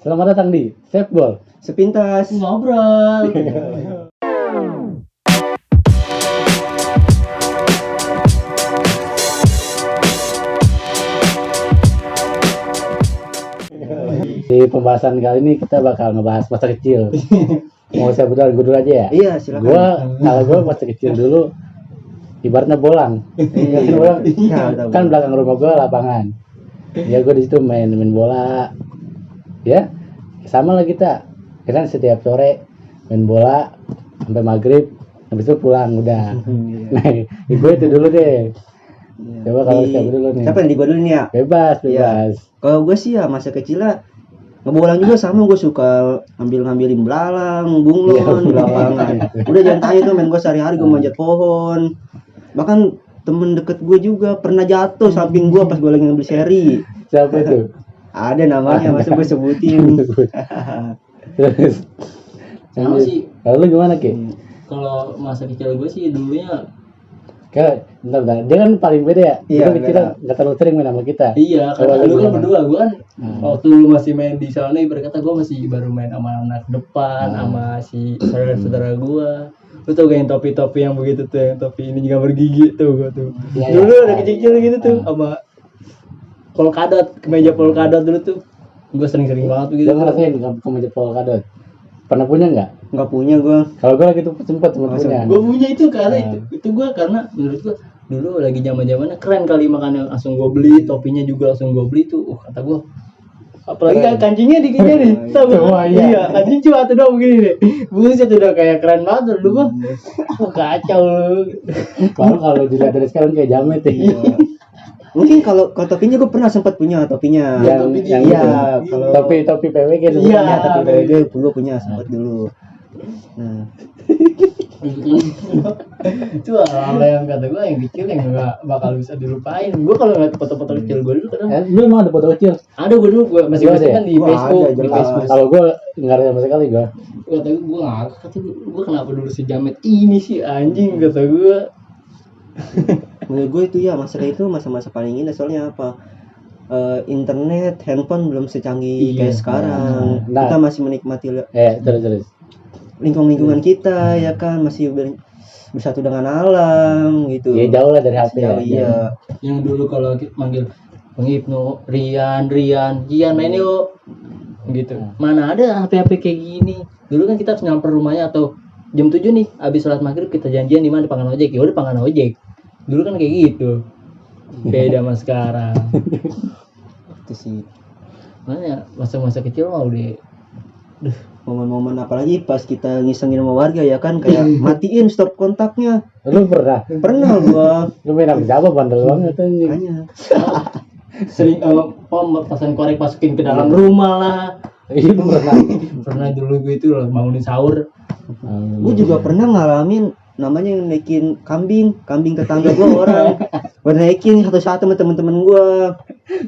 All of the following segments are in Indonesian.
Selamat datang di Sepbol Sepintas ngobrol. Di pembahasan kali ini kita bakal ngebahas masa kecil. Mau saya gue dulu aja ya? Iya silakan. Kalau gue masa kecil dulu ibaratnya bolang. Kan belakang rumah gue lapangan. Ya gue di situ main bola. Ya sama lah kita kan setiap sore main bola sampai maghrib, habis itu pulang udah. Nah gue itu dulu deh. Coba kalau siapa dulu nih? Siapa yang di gua dulu nih ya? Bebas. Kalau gue sih ya masa kecilnya ngebolang juga sama, gue suka ngambilin belalang, bunglon di lapangan. Udah jangan tanya tuh, main gue sehari-hari gue manjat pohon. Bahkan temen deket gue juga pernah jatuh samping gue pas gue lagi ngambil seri. Siapa itu? Ada namanya, masa gue sebutin. Terus Sama sih. Kalau lu gimana Ki? Kalau masa kecil gue sih dulunya Bentar. Dia kan paling beda ya? Iya, Dia kecilnya nggak terlalu sering main sama kita. iya, karena Kalau lu kan gimana? berdua, gue kan waktu lu masih main di sana, ibarat kata gue masih baru main sama anak depan, sama si saudara-saudara gue. Lu tau gak yang topi-topi yang begitu tuh, yang topi ini juga bergigi tuh gue tuh. Iya, Dulu iya. ada kecil-kecil gitu tuh, sama polkadot, kemeja polkadot dulu tuh. Gue sering-sering banget begitu. Dia ngerasain kemeja polkadot. Pernah punya nggak? Nggak punya gue. Kalau gue lagi tuh sempat punya. Gue punya itu karena itu gue karena menurut gue dulu lagi zaman-zamannya keren kali, makanya langsung gue beli, topinya juga langsung gue beli tuh. Kata gue, apalagi kayak kancingnya dikitnya nih, tau gak? Semua, iya. Iya, kancing cuma tuh dong begini nih. Buset udah kayak keren banget dulu mah. Kacau lu. Baru kalau dilihat dari sekarang kayak jamet ya. Mungkin kalau topinya gue pernah sempat punya topinya. Yang Iya, itu. kalau Topi PWG itu. Iya. ya, tapi gue punya sempat dulu. Nah, Itu hal yang kata gue yang kecil yang gak bakal bisa dilupain. Gue kalau ngeliat foto-foto kecil gue dulu kadang Lu emang ada foto kecil? ada, gue dulu gue masih Gua ada ya? kan di Gua Facebook, ada, di jelas. Facebook. Kalau gue nggak ada sama sekali gue. Kata gue ngarep, kata gue kenapa dulu sejamet ini sih anjing, kata gue. menurut gue itu ya masa-masa paling indah, soalnya apa? Internet, handphone belum secanggih Iya. kayak sekarang. Nah. Kita masih menikmati Terus. lingkungan kita ya kan, masih bersatu dengan alam gitu. Ya jauh lah dari HP ya. Jauh, iya. Yang dulu kalau manggil Bang Ibnu, Rian, main yuk gitu. Mana ada HP kayak gini. Dulu kan kita harus nyamper rumahnya atau jam 7 nih habis sholat maghrib kita janjian di mana, Pangan Ojek. Ya udah Pangan Ojek. Dulu kan kayak gitu. Beda sama sekarang. Itu sih Makanya masa-masa kecil mah udah momen-momen, apalagi pas kita ngisengin sama warga ya kan, kayak matiin stop kontaknya. Lu pernah Gua lu main sama siapa, bandel banget anjing. makanya sering pasan korek masukin ke dalam rumah lah. Iya pernah. Pernah dulu gue itu loh, bangunin sahur. gue juga pernah ngalamin namanya yang naikin kambing tetangga gue orang. Gue naikin satu-satu sama temen-temen gue.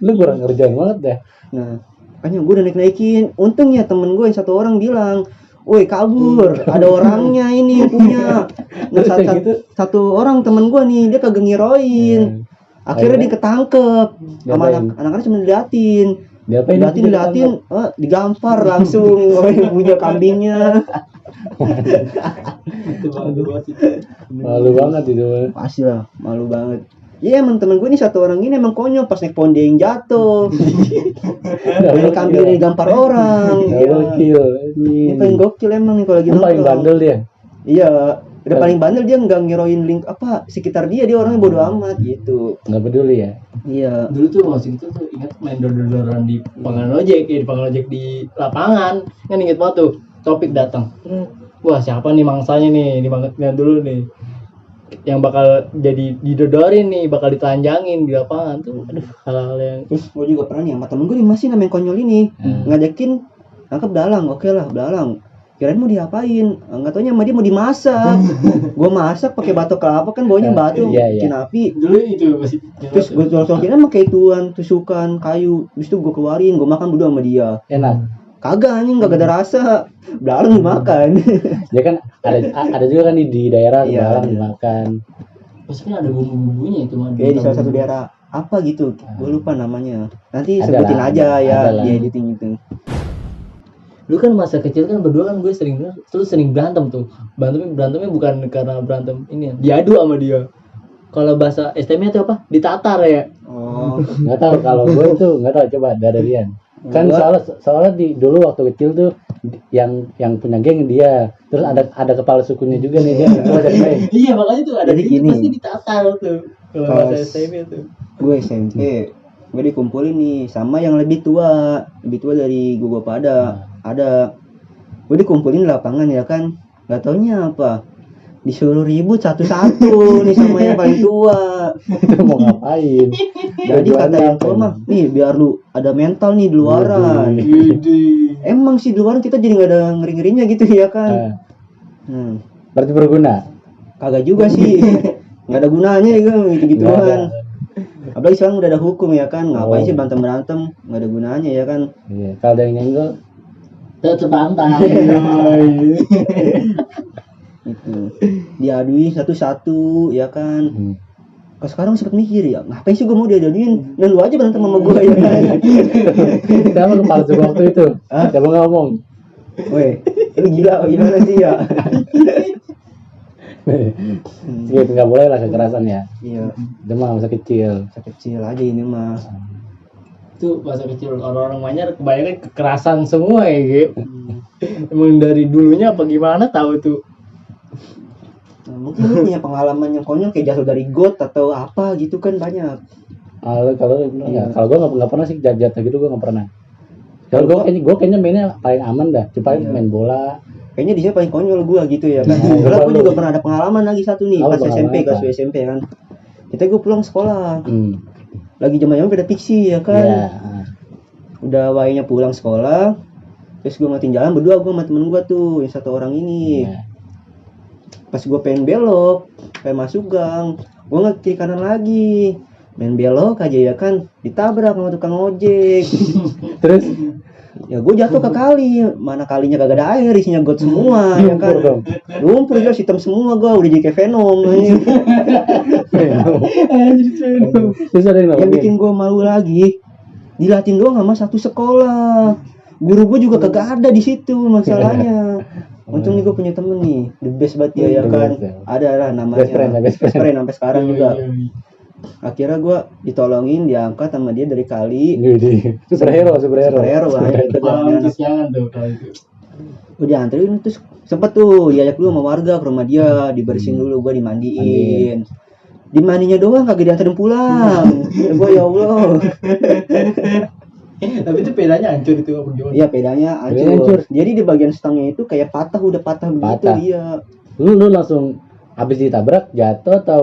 Lu kurang kerjaan banget dah. Nah makanya gue udah naikin. Untungnya temen gue yang satu orang bilang, woi kabur, ada orangnya ini yang punya. Nah satu orang temen gue nih, dia kagak ngiroin. Akhirnya dia ketangkep sama anak-anak cuma diliatin. Diliatin, digampar langsung yang punya kambingnya. Itu Malu banget itu. Pasti lah, malu banget. Iya emang temen gue nih satu orang ini emang konyol, pas naik pohon dia yang jatuh. Main kambingnya digampar orang. Gokil. Ini paling gokil emang nih kalau lagi Yang paling nongkrong. bandel dia. Iya, udah paling bandel, dia nggak ngiroin link apa sekitar dia orangnya bodo amat gitu. Nggak peduli ya. Iya. Dulu tuh masih gitu tuh, ingat main dodor-dodoran di Pangan Ojek, di Pangan Ojek di lapangan. Kan inget banget tuh, Topik datang. Wah, siapa nih mangsanya nih, dimakan dulu nih. Yang bakal jadi didodorin nih, bakal ditelanjangin di lapangan tuh. Aduh, hal-hal yang Terus gue juga pernah nih sama temen gue nih masih namanya konyol ini, ngajakin nangkep belalang. Oke lah, belalang. Kirain mau diapain? Enggak taunya sama dia mau dimasak. Gue masak pakai batok kelapa, kan baunya batu, Iya. bikin api. dulu itu masih. Terus gue colok-colokin sama kayak ituan, tusukan kayu. Habis itu gue keluarin, gue makan berdua sama dia. Enak. Kagak anjing, gak ada rasa. Belalang dimakan. Ya kan ada juga kan di daerah Iya, belalang iya. dimakan. Maksudnya ada bumbu-bumbunya itu mah. Kayak di salah satu daerah apa gitu, gue lupa namanya. Nanti Ada sebutin lah, aja ya ada lah. di editing itu. Dulu kan masa kecil kan berdua kan gue sering berantem tuh. Berantemnya bukan karena berantem ini ya. Diadu sama dia. Kalau bahasa STM itu apa? Ditatar ya. Oh, Nggak tahu kalau gue itu nggak tahu, coba dari Rian. Kan soalnya dulu waktu kecil tuh yang punya geng dia, terus ada kepala sukunya juga nih dia. Gua jadi main. Iya makanya tuh ada Jadi itu gini. pasti ditatar tuh. Kalau Pas- bahasa STM itu. gue SMP, gue dikumpulin nih sama yang lebih tua dari gue pada. Ada, gue dikumpulin di lapangan ya kan, nggak taunya apa, disuruh ribut satu-satu nih sama yang paling tua. Itu mau ngapain? Jadi kata yang tua mah, nih biar lu ada mental nih di luaran. Emang sih di luaran kita jadi nggak ada ngeri-ngerinya gitu ya kan. Berarti berguna. Kagak juga sih, nggak ada gunanya ya kan gitu-gituan. Apalagi sekarang udah ada hukum ya kan, ngapain sih berantem nggak ada gunanya ya kan. Iya, kalau ada yang nyenggol Tetep bantai. Itu diaduin satu-satu ya kan. Kalau sekarang sempet mikir ya, ngapain sih gue mau diaduin, dan lu aja berantem sama gue ya kan. siapa kepala suku waktu itu? Siapa ngomong? Weh, lu gila gimana sih ya. Gitu, nggak boleh lah kekerasan ya. Iya, Itu mah masa kecil. kecil aja ini mah. Itu masa kecil orang-orang Manyar kebanyakan kekerasan semua ya gitu. Emang dari dulunya apa gimana tahu tuh. Nah, mungkin lu punya pengalaman yang konyol kayak jatuh dari got atau apa gitu kan banyak. Kalau kalau gue nggak pernah sih jatuh gitu, gue nggak pernah. Kalau gue kayaknya mainnya paling aman dah, cuma main bola. Kayaknya di sini paling konyol gue gitu ya kan. Soalnya gue juga pernah ada pengalaman lagi satu nih pas SMP, kelas SMP kan. Kita gue pulang sekolah. Lagi zaman beda fiksi ya kan. Iya. Udah wainya pulang sekolah. Terus gue ngatin jalan berdua gue sama temen gue tuh, yang satu orang ini. Iya. Pas gue pengen belok, pengen masuk gang, gue nggak kiri kanan lagi, main belok aja ya kan, ditabrak sama tukang ojek. Terus Ya gue jatuh ke kali, mana kalinya kagak ada air, isinya got semua ya kan. dong. Lumpur jelas hitam semua gue, udah jadi kayak Venom. Terus ada yang Yang nolongin. bikin gue malu lagi, dilatih doang sama satu sekolah. Guru gue juga kagak ada di situ masalahnya. Untung nih gue punya temen nih, the best banget dia ya The kan. best, ya. Ada lah namanya. Best friend. Sampai sekarang juga. Akhirnya gue ditolongin, diangkat sama dia dari kali. Jadi superhero. Superhero lah. Jangan tuh kalau itu. Gue dianterin terus sempet tuh diajak dulu sama warga ke rumah dia, dibersihin dulu, gue dimandiin. Dimandinya doang kagak dianterin pulang. Gue ya Allah. Tapi itu pedanya hancur itu apa gimana? Iya pedanya hancur. Jadi di bagian stangnya itu kayak udah patah begitu Patah. dia. Lu langsung habis ditabrak jatuh atau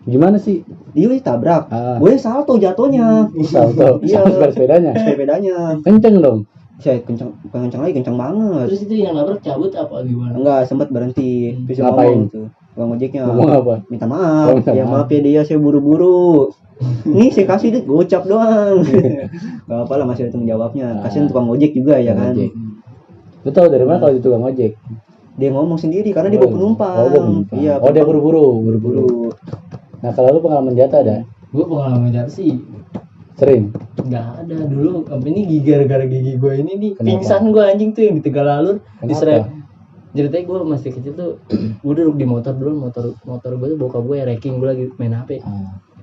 gimana sih? Dia ditabrak. Gue salto jatuhnya. Salto. Iya. Sepedanya. Sepedanya. Kenceng dong. Saya kencang lagi, kencang banget. Terus itu yang nabrak cabut apa gimana? Enggak, sempat berhenti. Terus dia Ngapain? ngomong tuh. Bang ojeknya. Ngomong apa? Minta maaf. Oh, minta Ya maaf. maaf ya dia, saya buru-buru. Nih saya kasih duit gocap doang. Gak apa lah, masih ada tanggung jawabnya. Kasihan tukang ojek juga ya kan. Ojek. Lu tahu dari mana kalau itu tukang ojek? Dia ngomong sendiri karena dia bawa penumpang. Oh, bawa penumpang. Iya. Oh, dia buru-buru. Buru. Nah, kalau lu pengalaman jatuh ada? Gue pengalaman jatuh sih Sering. nggak ada dulu. Ini gara-gara gigi gue ini nih Kenapa? pingsan gue anjing tuh yang di Tegal Alur Kenapa? Ceritanya gue masih kecil tuh gue duduk di motor dulu, motor gue tuh bokap gue wrecking, gue lagi main HP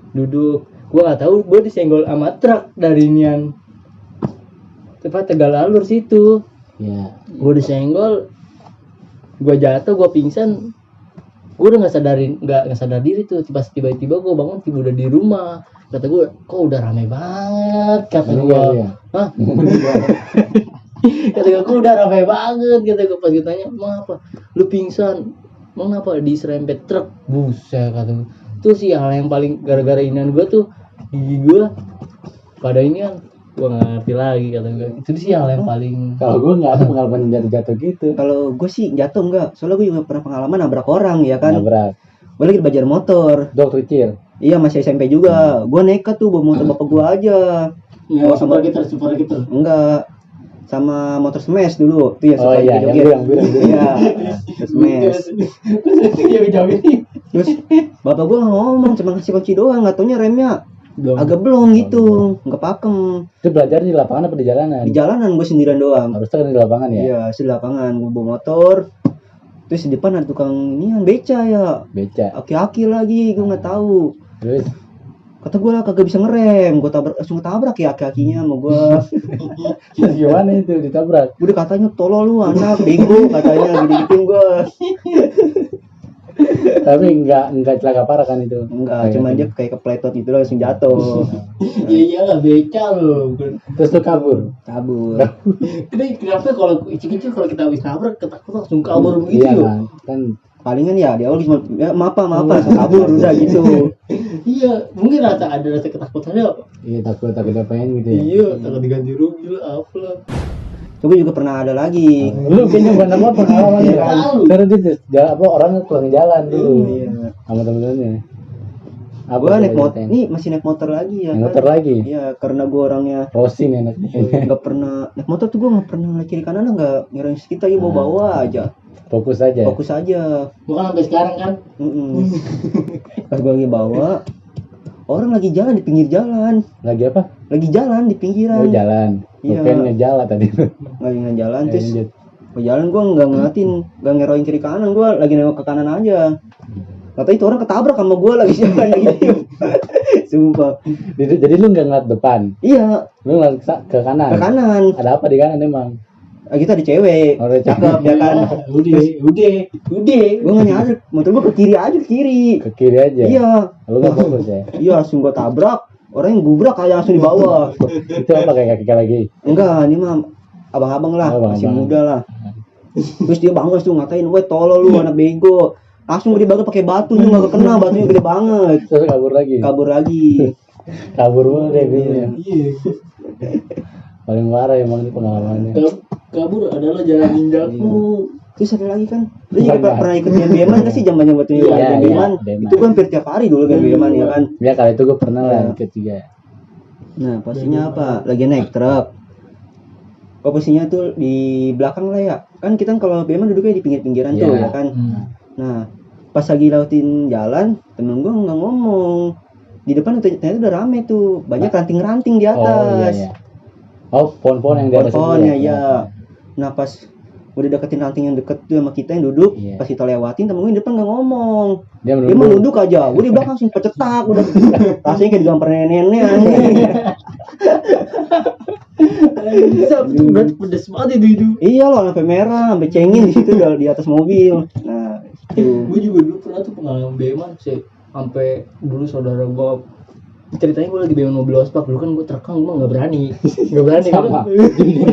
duduk, gue nggak tahu gue disenggol sama truk dari nian tepat Tegal Alur situ. Iya. Gue disenggol, gue jatuh, gue pingsan, gue udah nggak sadar diri tuh. Tiba-tiba gue bangun, tiba udah di rumah. Kata gue, kok udah rame banget, kata gue. Iya. Hah? Kata gue, kok udah rame banget, kata gue. Pas gue tanya, emang apa? Lu pingsan? Emang apa? Diserempet truk. Buset, kata gue. Itu sih hal yang paling gara-gara inian gue tuh, gigi gue pada inian. Gue gak ngerti lagi, kata gue. Itu sih hal yang paling. Kalau gue nggak ada pengalaman jatuh-jatuh gitu. Kalau gue sih jatuh enggak. Soalnya gue juga pernah pengalaman nabrak orang ya kan. Nabrak. Gue lagi belajar motor. Dokter kecil. Iya masih SMP juga. Gue nekat tuh bawa motor bapak gue aja. Ya, super gitu. Enggak. Sama motor smash dulu. Itu ya Oh suka iya, yang joget. biru. Iya. Smash. Iya, jauh ini. Terus bapak gue ngomong cuma ngasih kunci doang, nggak taunya remnya agak belum gitu, nggak pakem. Itu belajar di lapangan apa di jalanan? Di jalanan gue sendirian doang. Harusnya kan di lapangan ya. Iya, di lapangan gue bawa motor. Terus di depan ada tukang ini yang beca ya. Beca. Aki-aki lagi, gue nggak tahu. Terus Kata gue lah kagak bisa ngerem, gue langsung tabrak ya aki-akinya sama gue. gimana itu ditabrak? Udah katanya tolol lu anak bego katanya gitu-gituin gue. Tapi enggak celaka parah kan itu. Enggak, cuma dia kayak kepletot gitu langsung jatuh. Iya iyalah beca loh. Terus tuh kabur. Kabur. Kenapa kalau icik-icik kalau kita habis nabrak ketakut langsung kabur begitu Iya ya? kan. Palingan ya dia cuma ya, maaf langsung kabur udah gitu. Iya, mungkin ada rasa ketakutannya. Iya takut apain gitu ya. Iya, takut diganti rugi lah apa lah. Coba juga pernah ada lagi. Lu kayaknya bukan apa pengalaman ya kan. Tahu. Terus dia jalan apa orang pulang jalan dulu. Iya. Sama temen-temennya. Apa Gua naik coba motor, ceritain? nih masih naik motor lagi ya. Naik kan? motor lagi. Iya, karena gua orangnya Rosin enaknya. nggak pernah naik motor tuh gua nggak pernah ngeliat kiri kanan nggak ngirain kita ya bawa aja. Fokus aja. Fokus aja. Bukan sampai sekarang kan. Pas gua lagi bawa orang lagi jalan di pinggir jalan. Lagi apa? Lagi jalan di pinggiran. Oh, jalan. Iya. Bukan ngejala tadi. Lagi jalan terus Lanjut. gua jalan gua nggak ngeliatin, nggak ngeroin kiri kanan, gua lagi nengok ke kanan aja. Kata itu orang ketabrak sama gua lagi jalan lagi. Sumpah. Jadi lu nggak ngeliat depan. Iya, Lu ngeliat ke kanan. ke kanan. Ada apa di kanan emang? Kita di cewek. Oh, udah Cakep ya kan. Udah. Gua nggak nyadar, motor gua ke kiri aja ke kiri. Ke kiri aja. Iya, Lu nggak fokus ya? iya langsung gua tabrak. Orang yang gubrak kayak langsung di bawah. Itu apa kayak kaki lagi? Enggak, ini mah abang-abang lah, Oh, masih abang-abang. muda lah. Terus dia bangun tuh ngatain, "Weh, tolol lu anak bego." Langsung gede banget pakai batu tuh enggak kena, batunya gede banget. Terus kabur lagi. Kabur lagi. Kabur mulu deh gue. Iya. Paling parah emang ini pengalamannya. Kabur adalah jalan ninjaku. Terus ada lagi kan, lu juga Banyak. pernah ikut BM-an nggak sih zamannya waktu itu Iya, BM-an? iya, BM-an. Itu gua hampir tiap hari dulu kan BM-an ya kan. Ya kali itu gue pernah lah Iya. ikut juga. Nah, posisinya apa? Lagi naik truk. Oh, posisinya tuh di belakang lah ya. Kan kita kalau BM-an duduknya di pinggir-pinggiran tuh Iya. ya kan. Nah, pas lagi lautin jalan, temen gua nggak ngomong. Di depan ternyata udah rame tuh, banyak ranting-ranting di Oh iya atas. iya. Oh pohon-pohon yang di atas itu Pohon-pohonnya ya? ya. Nah, pas udah deketin ranting yang deket tuh sama kita yang duduk, Iya. pas kita lewatin temen gue di depan nggak ngomong. Dia Dia mah nunduk aja, gue di belakang langsung pecetak udah. Rasanya kayak digampar nenek anjing. Berarti pedes banget itu. Iya loh, sampai merah, sampai cengin di situ di atas mobil. Nah, itu. Gue juga dulu pernah tuh pengalaman beman sih. Sampai dulu saudara gue ceritanya gue lagi beman mobil ospek dulu kan gue terekam gue nggak berani sama.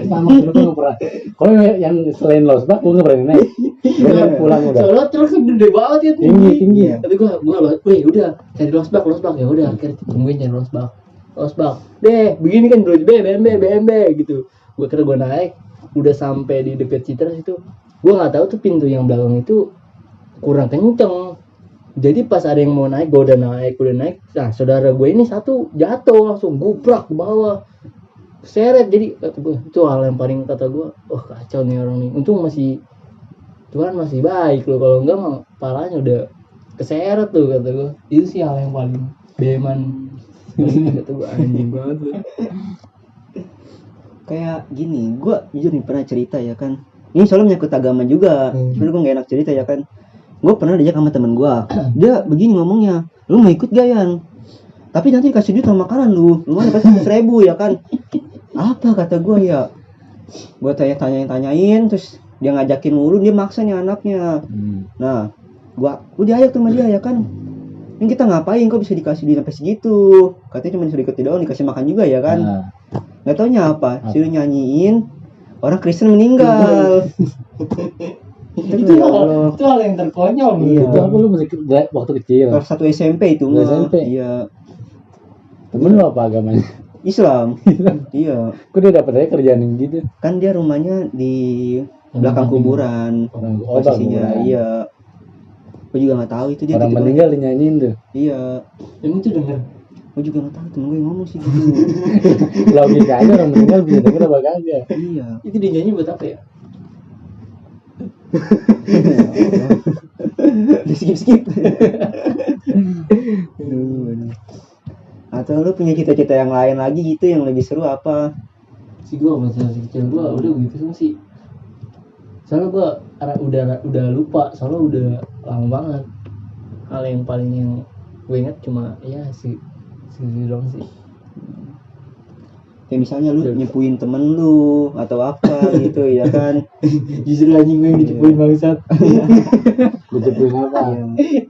Sama dulu gue nggak pernah. Kalau yang selain losbak gue nggak berani naik. Gue pulang udah. soalnya truk gede banget ya Tinggi ya. tapi gue weh udah cari losbak ya udah akhirnya tungguin cari losbak deh begini kan dulu BMB gitu gue kira gue naik udah sampai di dekat Citra itu gue nggak tahu tuh pintu yang belakang itu kurang kenceng jadi pas ada yang mau naik gue udah naik nah saudara gue ini satu jatuh langsung gubrak ke bawah seret jadi itu hal yang paling kata gue kacau nih orang nih untung Tuhan masih baik loh kalau enggak mah palanya udah keseret tuh kata gue itu sih hal yang paling beman kata gue anjing banget tuh. Kayak gini, gue jujur nih pernah cerita ya kan. Ini soalnya menyangkut agama juga. Sebenernya gue gak enak cerita ya kan. Gue pernah diajak sama temen gue. Dia begini ngomongnya, lu mau ikut gak Yan? Tapi nanti dikasih duit sama makanan lu mana pasti 100.000 ya kan. Apa kata gue ya. Gue tanyain terus dia ngajakin mulu, dia maksa nih anaknya. Nah, gua diajak sama dia ya kan. Ini kita ngapain kok bisa dikasih duit sampai segitu? Katanya cuma disuruh ikut doang, dikasih makan juga ya kan. Nggak taunya apa? Suruh nyanyiin orang Kristen meninggal. itu hal yang terkonyol Iya. Itu apa lu masih waktu kecil? Kelas 1 SMP itu mah. SMP? Iya. Temen lu apa agamanya? Islam. Iya. Kok dia dapat aja kerjaan yang gitu? Kan dia rumahnya di belakang kuburan. Posisinya. Iya. Gue juga nggak tahu itu dia. Orang tiba-tiba- meninggal dinyanyiin tuh. Iya. emang tuh denger Gue juga nggak tahu, temen gue yang ngomong sih gitu. Logika aja orang meninggal bisa denger apa kagak. Iya. itu dinyanyi buat apa ya Di skip. Aduh. Atau lu punya cita-cita yang lain lagi gitu yang lebih seru apa? Si gue masih kecil gue udah begitu sih. Soalnya gue udah lupa, soalnya udah lama banget. Hal yang paling yang gue ingat cuma ya si doang sih. Kayak misalnya lu nyepuin temen lu atau apa gitu ya kan. Justru anjing gue yang dicepuin bangsat. Dicepuin apa?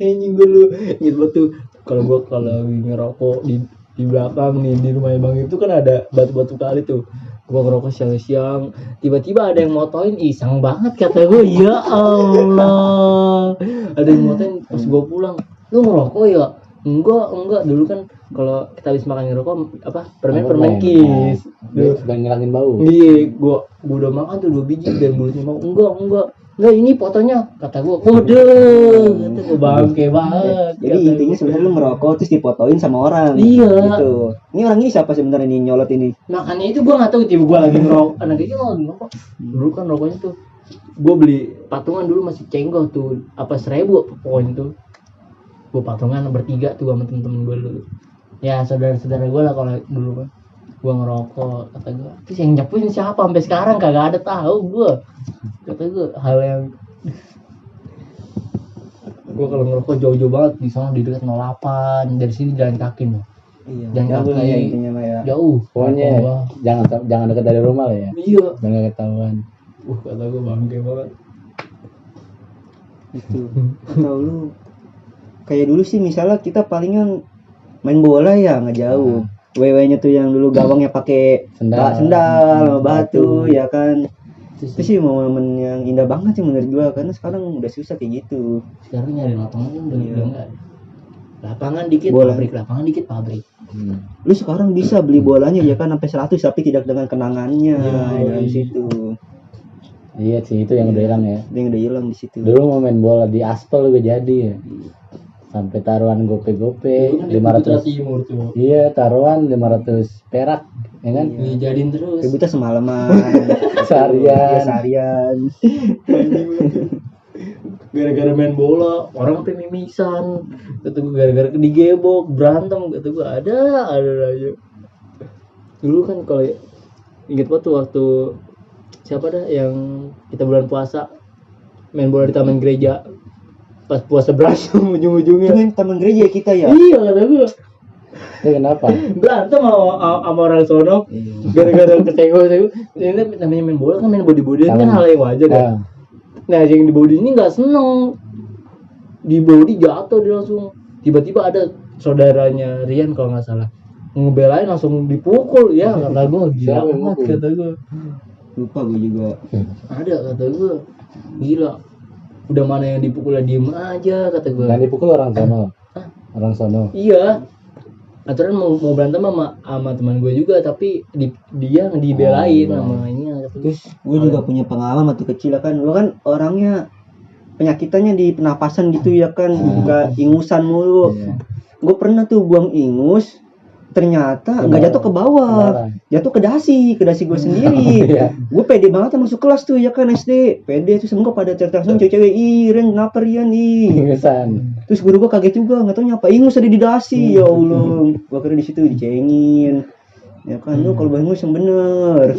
Anjing gue lu inget banget tuh kalau ngerokok di belakang nih di rumahnya bang itu kan ada batu-batu kali tuh. Gue ngerokok siang-siang, tiba-tiba ada yang motoin, iseng banget kata gue, ya Allah. Ada yang motoin pas gue pulang, lu ngerokok ya? Enggak, dulu kan kalau kita habis makan ngerokok apa permen kis. Biar ngilangin bau. Iya, gua udah makan tuh 2 biji dan mulutnya mau enggak ini fotonya kata gua kode kata gua bangke banget. Jadi intinya sebenarnya lu ngerokok terus dipotoin sama orang. Iya. Gitu. Ini orang ini siapa sebenarnya nih nyolot ini? Makanya itu gua nggak tahu tiba gua lagi ngerokok. Anak kecil lagi ngerokok. Dulu kan rokoknya tuh gua beli patungan dulu masih cenggol tuh apa 1.000 pokoknya tuh. Gua patungan bertiga tuh sama temen-temen gua dulu. Ya saudara-saudara gua lah kalau dulu kan. Gua ngerokok kata gua. Terus yang nyepuin siapa sampai sekarang kagak ada tahu gua. Kata gua hal yang gua kalau ngerokok jauh-jauh banget di sana di dekat 08 dari sini jalan kaki nih. Iya. Jangan Jauh lah kaki. ya intinya mah ya. Jauh. Pokoknya jangan dekat dari rumah lah ya. Iya. Jangan ketahuan. Kata gua bangke banget. Itu. Atau lu kayak dulu sih misalnya kita palingan main bola ya nggak jauh. Wewe-nya tuh yang dulu gawangnya pakai sendal sama batu ya kan. Itu sih momen yang indah banget sih menurut gua karena sekarang udah susah kayak gitu. Sekarang nyari lapangan kan udah enggak ada. Lapangan dikit Bola. pabrik, lapangan dikit pabrik. Lu sekarang bisa beli bolanya ya kan sampai 100 tapi tidak dengan kenangannya di situ. Iya sih itu yang udah hilang ya. Yang udah hilang di situ. Dulu mau main bola di aspal juga jadi ya. Sampai taruhan gope-gope 500 timur tuh. Iya taruhan 500 perak ya kan. Dijadiin terus. Ributnya semalaman. Seharian. Seharian. Gara-gara main bola orang sampai mimisan. Kata gue gara-gara digebok berantem kata gue ada aja. Dulu kan kalau inget banget tuh waktu siapa dah yang kita bulan puasa main bola di taman gereja pas puasa berantem ujung-ujungnya. Itu taman gereja kita ya. Iya kata gue. Itu kenapa? Berantem sama orang sono gara-gara kesenggol. Ini namanya main bola kan main body-bodyan kan hal yang wajar ya. Nah yang di body ini nggak seneng, di body jatuh dia langsung. Tiba-tiba ada saudaranya Rian kalau nggak salah ngebelain langsung dipukul ya kata gue gila banget kata gue. Lupa gue juga. Ada kata gue gila. Udah mana yang dipukul diem aja kata gue. Yang dipukul orang sono. Orang sono. Iya. Aturan mau berantem sama teman gue juga tapi dia dibelain sama ini. Terus gue juga punya pengalaman waktu kecil kan. Gue kan orangnya penyakitannya di pernapasan gitu ya kan, suka ingusan mulu. Gue pernah tuh buang ingus, ternyata nggak jatuh ke bawah, jatuh ke dasi gue sendiri. Gue pede banget masuk kelas tuh ya kan SD, pede tuh semua pada cerita cewek-cewek, Ren kenapa Rian nih? Ingusan. Terus guru gue kaget juga, nggak tahu nyapa ingus ada di dasi, ya Allah. Gue kira di situ dicengin, ya kan lu kalau buang ingus yang bener.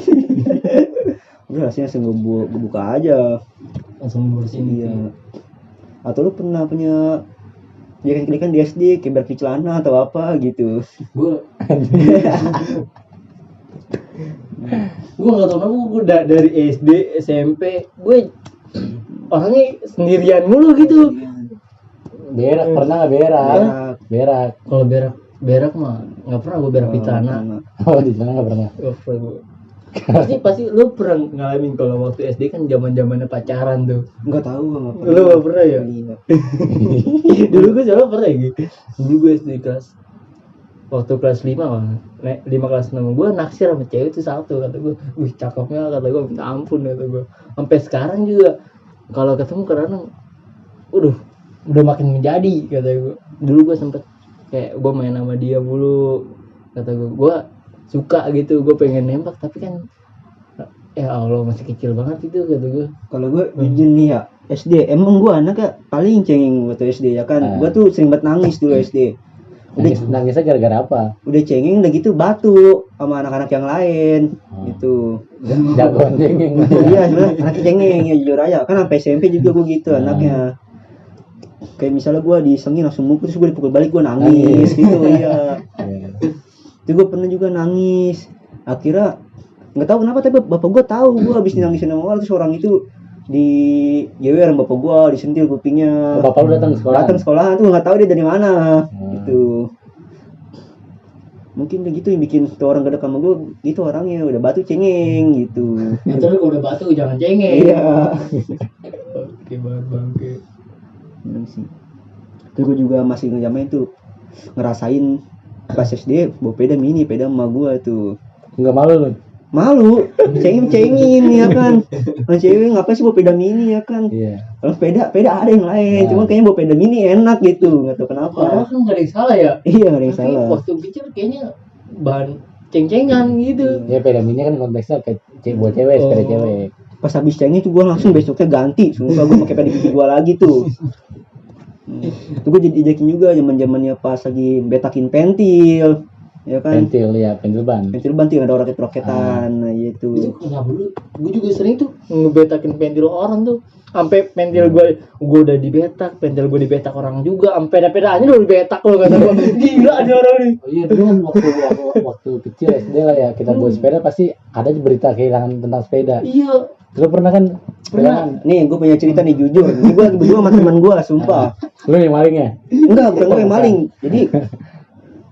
Udah hasilnya langsung gue buka aja, langsung bersihin. Iya. Atau lu pernah punya kan di SD kayak berarti celana atau apa gitu? Gue nggak tahu kenapa gue dari SD SMP gue orangnya sendirian mulu gitu. Berak pernah nggak berak? Kalau berak mah nggak pernah gue berak di tanah. Oh di sana nggak pernah. Pasti lu pernah ngalamin kalau waktu SD kan zamannya pacaran tuh. Nggak tahu nggak pernah. Lu nggak pernah ya? Dulu gue selalu pernah gitu. Dulu gue SD waktu kelas 5 kan, 5 kelas 6 gue naksir sama cewek itu satu kata gue, wih cakepnya kata gue minta ampun kata gue. Sampai sekarang juga kalau ketemu kadang udah makin menjadi kata gue. Dulu gue sempet kayak gue main sama dia mulu kata gue suka gitu, gue pengen nembak tapi kan ya Allah masih kecil banget itu kata gue. Kalau gue jujur nih ya SD emang gue anaknya paling cengeng waktu SD ya kan. Gue tuh sering banget nangis dulu SD. Nangisnya gara-gara apa? Udah cengeng udah gitu batu sama anak-anak yang lain gitu. Jagoan cengeng. Iya sebenarnya anak cengeng ya jujur aja kan sampai SMP juga gue gitu anaknya. Kayak misalnya gue disengin langsung mukul terus gue dipukul balik gue nangis gitu iya. Itu gue pernah juga nangis. Akhirnya nggak tahu kenapa tapi bapak gue tahu gue habis nangisin sama orang terus orang itu di jewer sama bapak gue disentil kupingnya. Bapak lu datang sekolah. Datang sekolah tuh nggak tahu dia dari mana gitu. Mungkin begitu yang bikin tuh orang gede sama gue gitu orangnya udah batu cengeng gitu. Itu lu kalau udah batu jangan cengeng. Iya. Oke banget bangke. Bener sih. Terus gue juga masih ngejamain tuh ngerasain pas SD bawa peda mini peda emak gue tuh. Enggak malu lu. Malu, cengin ya kan. Nah, cewek ngapain sih bawa peda mini ya kan? Iya. Kalau peda ada yang lain, cuma kayaknya bawa peda mini enak gitu, nggak tahu kenapa. Padahal kan nggak ada yang salah ya. Iya nggak ada yang Tapi salah. waktu kecil kayaknya bahan ceng-cengan gitu. Ya peda mini kan konteksnya kayak buat cewek, sepeda cewek. Pas habis cengin tuh gue langsung besoknya ganti, sumpah gue pakai peda gigi gue lagi tuh. Itu gue jadi diajakin juga zaman-zamannya pas lagi betakin pentil. Ya kan? Pentil ban. Pentil banting ada roket-roketan, nah gitu. Itu kenapa dulu? Gue juga sering tuh ngebetakin pentil orang tuh. Sampai pentil gue udah dibetak, pentil gue dibetak orang juga. Sampai peda-pedaannya udah dibetak loh kata gue. Gila ada orang nih. Oh iya, dulu kan waktu kecil SD lah ya kita bawa sepeda pasti ada berita kehilangan tentang sepeda. Iya. Lu pernah kan? Pernah. Nih gue punya cerita nih jujur. Ini gue lagi berdua sama teman gue, sumpah. Lu yang malingnya? Enggak, bukan gue yang maling. Jadi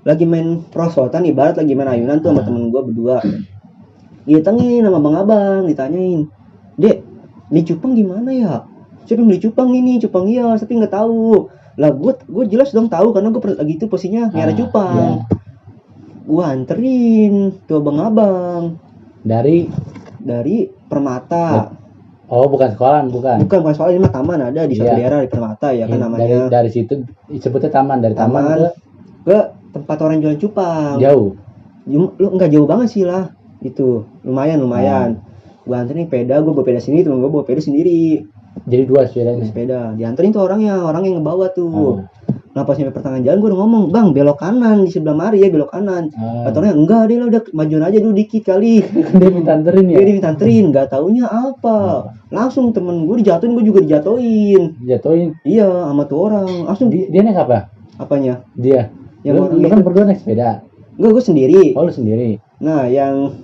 lagi main prosotan ibarat lagi main ayunan tuh sama temen gue berdua. Ditengin sama abang-abang, ditanyain, "Dek, beli cupang gimana ya?" "Siapa yang beli cupang ini?" "Cupang iya, tapi nggak tahu." Lah gue jelas dong tahu karena gue lagi itu posisinya nyari cupang. Gue anterin tuh abang-abang Dari Permata. Oh, bukan sekolahan, bukan. Bukan soal ini mah taman ada di satu daerah di Permata ya kan namanya. Dari situ disebutnya taman, dari taman ke tempat orang jualan cupang. jauh. Lu enggak jauh banget sih lah. Itu lumayan. Gua anterin peda, gua bawa peda sendiri, temen gua bawa peda sendiri. Jadi dua sepedanya. Sepeda. Dianterin tuh orang yang ngebawa tuh. Nah pas sampai pertengahan jalan gua udah ngomong, "Bang, belok kanan di sebelah mari ya, belok kanan." Kata orangnya, "Enggak, dia lah udah majuan aja dulu dikit kali." Dia minta anterin ya. Dia minta anterin, enggak taunya apa. Langsung temen gua dijatuhin, gua juga dijatuhin. Jatuhin. Iya, sama tuh orang. Langsung Dia naik apa? apanya? Dia. Yang Lu kan berdua naik sepeda. Enggak, gua sendiri. Oh, lu sendiri. Nah, yang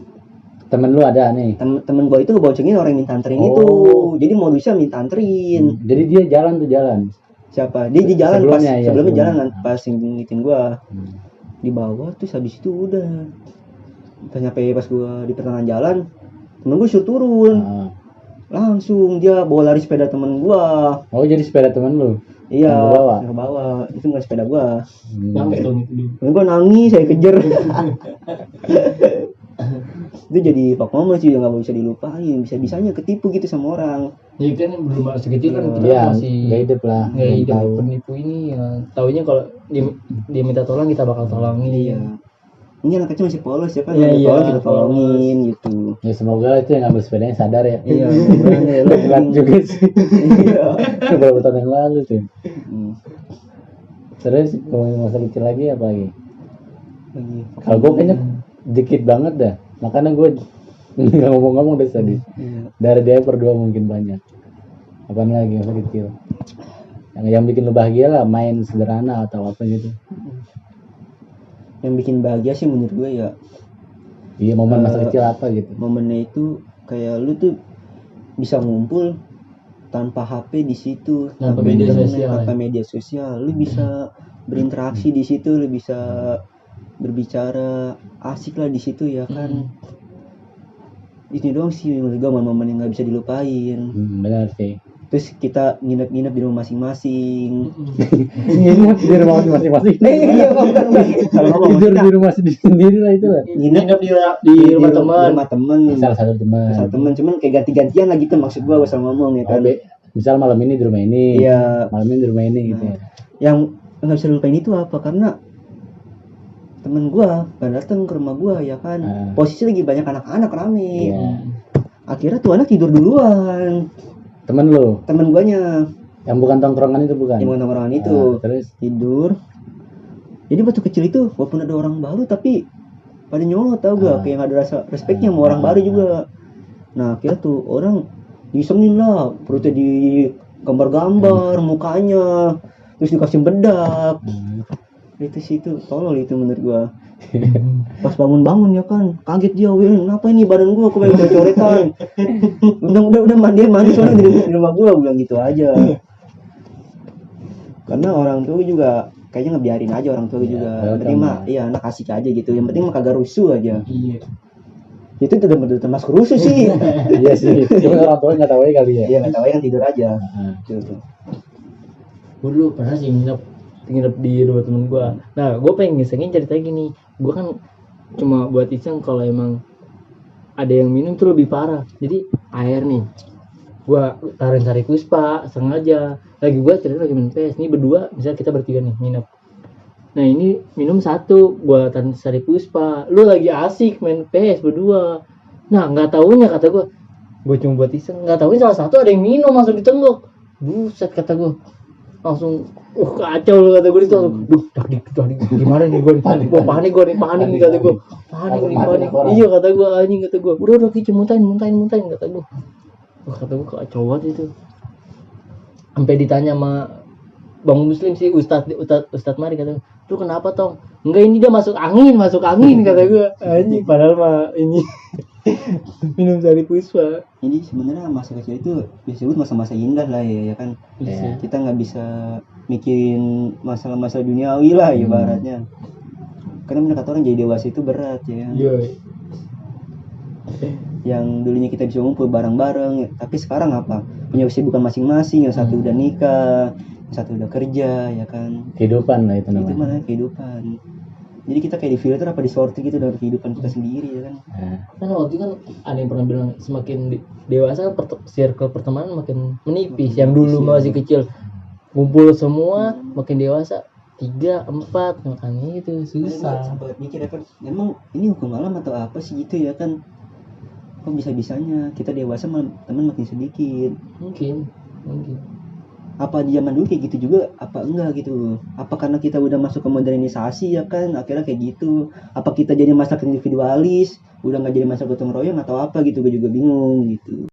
Temen lu ada nih. temen gue itu ngeboncengin orang yang minta anterin itu. Jadi modusnya minta anterin. Jadi dia jalan. Siapa? Dia di jalan sebelumnya jalan kan pas ngingetin gue. Di bawah terus habis itu udah. Pas nyampe pas gue di pertengahan jalan, temen gue suruh turun. Langsung dia bawa lari sepeda temen gue. Oh, jadi sepeda temen lu. Iya, ke bawah. Itu nggak sepeda gue. Nangis dong itu dia. Gue nangis, saya kejar. Itu jadi pak mama sih nggak bisa dilupain, bisa-bisanya ketipu gitu sama orang. Ya kan belum masih kecil kan kita Iya, masih nggak hidup lah. nggak hidup Tahu. penipu ini ya. Taunya kalau dia minta tolong kita bakal tolongin. Iya. Ini anak kecil masih polos ya kan, Iya, iya, tolong kita tolongin gitu. Ya semoga itu yang ngambil sepedanya sadar ya. Iya, makanya lo Berat juga sih. Iya. Beberapa tahun yang lalu tuh. Hmm. Terus ngomongin masa kecil lagi apa lagi? Lagi. Kalau gue kayaknya dikit banget dah. Makanya gue nggak ngomong-ngomong dari tadi. Iya. Dari dia berdua mungkin banyak. Apaan lagi masa kecil? Yang bikin lu bahagia lah, main sederhana atau apa gitu. Yang bikin bahagia sih menurut gue ya Iya, momen masa kecil apa gitu. momennya itu kayak lu tuh bisa ngumpul tanpa HP di situ, Tanpa tanpa media internet, sosial, tanpa media sosial, lu bisa berinteraksi di situ, lu bisa berbicara asik lah di situ ya kan. Ini doang sih menurut gue momen-momen yang nggak bisa dilupain. Benar sih. Terus kita nginep-nginep di rumah masing-masing. Nginep di rumah masing-masing. Iya, bukan. Kalau ngomong Tidur di rumah sendiri lah itu lah. nginep di rumah teman. rumah temen. Salah satu teman. Salah temen, cuman kayak ganti-gantian lah gitu maksud gua selalu ngomong ya kan. Misal malam ini di rumah ini. Iya. Malam ini di rumah ini gitu ya. Yang nggak bisa lupain itu apa? Karena temen gua kan datang ke rumah gua ya kan. Posisi lagi banyak anak-anak rame. Iya. Akhirnya tuh anak tidur duluan. Temen lu Temen guanya yang bukan tongkrongan itu bukan? yang bukan tongkrongan itu Terus tidur. Jadi waktu kecil itu walaupun ada orang baru tapi pada nyolot tau gak, kayak gak ada rasa respeknya sama orang baru juga. Nah akhirnya tuh orang disengin lah, perutnya di gambar-gambar mukanya, terus dikasih bedak. Itu sih itu tolol itu menurut gua. Pas bangun-bangun ya kan kaget dia, weh kenapa ini badan gua kok banyak coretan. udah mandi soalnya di rumah gua bilang gitu aja. Karena orang tua juga kayaknya ngebiarin aja orang tua juga. Yang penting mah iya anak asik aja gitu. Yang penting mah kagak rusuh aja. Iya. Itu udah termasuk rusuh sih. Iya sih. Cuma orang tua nggak tahu aja kali ya. Iya nggak tahu ya kan tidur aja. Gitu. Gue dulu pernah sih nginep di rumah temen gue. Nah gue pengen ngisengin cerita gini. Gue kan cuma buat iseng kalau emang ada yang minum tuh lebih parah. Jadi air nih gue taruhin Sari Puspa sengaja. Lagi gue cerita lagi main PS. Ini berdua misalnya kita bertiga nih nginep. Nah ini minum satu buatan Sari Puspa. Lu lagi asik main PS berdua. Nah nggak taunya kata gue cuma buat iseng. Nggak taunya salah satu ada yang minum langsung ditenggok. Buset kata gue. Langsung kacau lu kata gue itu langsung gimana nih gue panik nih kata gue panik iya kata gue anjing kata gue udah Ki muntahin kata gue. Wah kata gue kacau banget itu. Sampai ditanya sama Bang Muslim sih Ustadz Mari kata gue, "Lu kenapa Tong?" "Enggak ini dia masuk angin kata gue. Anjing padahal mah ini minum Sari Puspa. Jadi sebenarnya masa kecil itu disebut masa-masa indah lah ya kan. Iya. Kita nggak bisa mikirin masalah-masalah duniawi lah ibaratnya. Karena bener kata orang jadi dewasa itu berat ya. Iya. Yang dulunya kita bisa ngumpul bareng-bareng, tapi sekarang apa? Punya kesibukan masing-masing, yang satu udah nikah, yang satu udah kerja, ya kan? Kehidupan lah itu namanya. Itu mana kehidupan. Jadi kita kayak di filter apa disortir gitu dengan kehidupan kita sendiri, ya kan? Kan waktu itu kan ada yang pernah bilang semakin dewasa circle pertemanan makin menipis. Yang dulu masih kecil ngumpul semua, makin dewasa 3, 4 makanya itu susah. Sempat mikir ya kan, emang ini hukum alam atau apa sih gitu ya kan? Kok bisa-bisanya kita dewasa teman makin sedikit. Mungkin Apa di zaman dulu kayak gitu juga apa enggak gitu? Apa karena kita udah masuk ke modernisasi ya kan akhirnya kayak gitu? Apa kita jadi masyarakat individualis udah nggak jadi masyarakat gotong royong atau apa gitu? Gue juga bingung gitu.